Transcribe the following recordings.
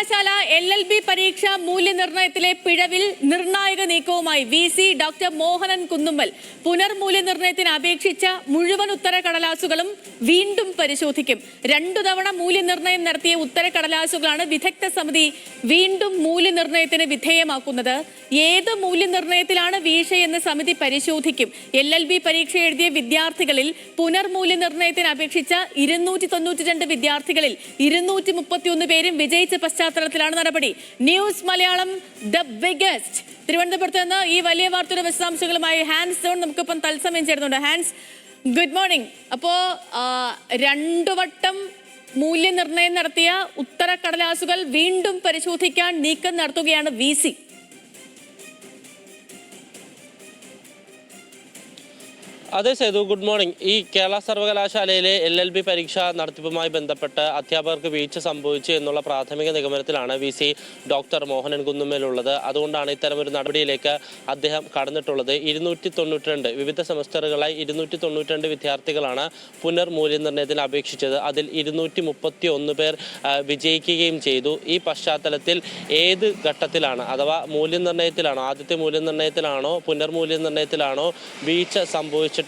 സർവകലാശാല LLB പരീക്ഷ മൂല്യനിർണ്ണയത്തിലെ പിഴവിൽ നിർണായക നീക്കവുമായി VC ഡോക്ടർ മോഹനൻ കുന്നുമ്മൽ. പുനർമൂല്യനിർണ്ണയത്തിന് അപേക്ഷിച്ച മുഴുവൻ ഉത്തരക്കടലാസുകളും വീണ്ടും പരിശോധിക്കും. 2 തവണ മൂല്യനിർണ്ണയം നടത്തിയ ഉത്തരക്കടലാസുകളാണ് വിദഗ്ധ സമിതി വീണ്ടും മൂല്യനിർണ്ണയത്തിന് വിധേയമാക്കുന്നത്. ഏത് മൂല്യനിർണ്ണയത്തിലാണ് വീഴ്ചയെന്ന് സമിതി പരിശോധിക്കും. LLB പരീക്ഷ എഴുതിയ വിദ്യാർത്ഥികളിൽ പുനർമൂല്യനിർണ്ണയത്തിന് അപേക്ഷിച്ച 292 വിദ്യാർത്ഥികളിൽ 231 പേരും വിജയിച്ച പശ്ചാത്തലത്തിലാണ് നടപടി. ന്യൂസ് മലയാളം ദ ബിഗസ്റ്റ് തിരുവനന്തപുരത്ത് നിന്ന് ഈ വലിയ വാർത്തയുടെ വിശദാംശങ്ങളുമായി ഹാൻസ് ജോൺ നമുക്കിപ്പം തത്സമയം ചേരുന്നുണ്ട്. Hans, good morning. അപ്പോ 2 വട്ടം മൂല്യനിർണ്ണയം നടത്തിയ ഉത്തരക്കടലാസുകൾ വീണ്ടും പരിശോധിക്കാൻ നീക്കം നടത്തുകയാണ് VC. അതെ സേതു, ഗുഡ് മോർണിംഗ്. ഈ കേരള സർവകലാശാലയിലെ LLB പരീക്ഷ നടത്തിപ്പുമായി ബന്ധപ്പെട്ട് അധ്യാപകർക്ക് വീഴ്ച സംഭവിച്ചു എന്നുള്ള പ്രാഥമിക നിഗമനത്തിലാണ് VC ഡോക്ടർ മോഹനൻ കുന്നുമ്മലുള്ളത്. അതുകൊണ്ടാണ് ഇത്തരമൊരു നടപടിയിലേക്ക് അദ്ദേഹം കടന്നിട്ടുള്ളത്. 292 വിവിധ സെമസ്റ്ററുകളായി 292 വിദ്യാർത്ഥികളാണ് പുനർമൂല്യനിർണ്ണയത്തിന് അപേക്ഷിച്ചത്. അതിൽ 231 പേർ വിജയിക്കുകയും ചെയ്തു. ഈ പശ്ചാത്തലത്തിൽ ഏത് ഘട്ടത്തിലാണ്, അഥവാ മൂല്യനിർണ്ണയത്തിലാണോ, ആദ്യത്തെ മൂല്യനിർണ്ണയത്തിലാണോ പുനർമൂല്യനിർണ്ണയത്തിലാണോ വീഴ്ച സംഭവിച്ചത്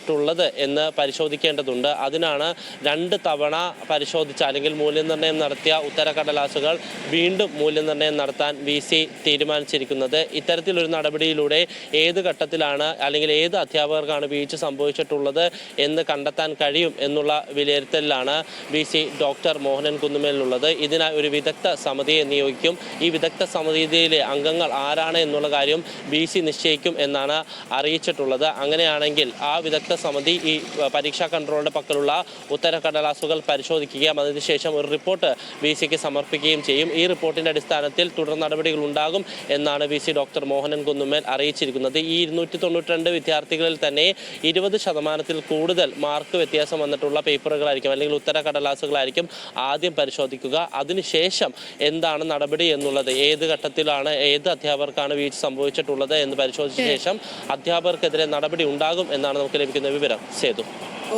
എന്ന് പരിശോധിക്കേണ്ടതുണ്ട്. അതിനാണ് 2 തവണ പരിശോധിച്ച അല്ലെങ്കിൽ മൂല്യനിർണ്ണയം നടത്തിയ ഉത്തരക്കടലാസുകൾ വീണ്ടും മൂല്യനിർണ്ണയം നടത്താൻ VC തീരുമാനിച്ചിരിക്കുന്നത്. ഇത്തരത്തിലൊരു നടപടിയിലൂടെ ഏത് ഘട്ടത്തിലാണ് അല്ലെങ്കിൽ ഏത് അധ്യാപകർക്കാണ് വീഴ്ച സംഭവിച്ചിട്ടുള്ളത് എന്ന് കണ്ടെത്താൻ കഴിയും എന്നുള്ള വിലയിരുത്തലിലാണ് VC ഡോക്ടർ മോഹനൻ കുന്നുമ്മലിനുള്ളത്. ഇതിനായി ഒരു വിദഗ്ധ സമിതിയെ നിയോഗിക്കും. ഈ വിദഗ്ധ സമിതിയിലെ അംഗങ്ങൾ ആരാണ് എന്നുള്ള കാര്യം VC നിശ്ചയിക്കും എന്നാണ് അറിയിച്ചിട്ടുള്ളത്. അങ്ങനെയാണെങ്കിൽ ആ വിദഗ്ധ സമിതി ഈ പരീക്ഷാ കൺട്രോളുടെ പക്കലുള്ള ഉത്തരക്കടലാസുകൾ പരിശോധിക്കുകയും അതിനുശേഷം ഒരു റിപ്പോർട്ട് VCക്ക് സമർപ്പിക്കുകയും ചെയ്യും. ഈ റിപ്പോർട്ടിന്റെ അടിസ്ഥാനത്തിൽ തുടർ നടപടികൾ ഉണ്ടാകും എന്നാണ് VC ഡോക്ടർ മോഹനൻ കുന്നുമ്മൽ അറിയിച്ചിരിക്കുന്നത്. ഈ 292 വിദ്യാർത്ഥികളിൽ തന്നെ 20% കൂടുതൽ മാർക്ക് വ്യത്യാസം വന്നിട്ടുള്ള പേപ്പറുകളായിരിക്കും അല്ലെങ്കിൽ ഉത്തരക്കടലാസുകളായിരിക്കും ആദ്യം പരിശോധിക്കുക. അതിനുശേഷം എന്താണ് നടപടി എന്നുള്ളത്, ഏത് ഘട്ടത്തിലാണ് ഏത് അധ്യാപകർക്കാണ് വീഴ്ച സംഭവിച്ചിട്ടുള്ളത് എന്ന് പരിശോധിച്ച ശേഷം അധ്യാപകർക്കെതിരെ നടപടി ഉണ്ടാകും എന്നാണ് നമുക്ക് ലഭിക്കുന്ന വിവരം. സേതു.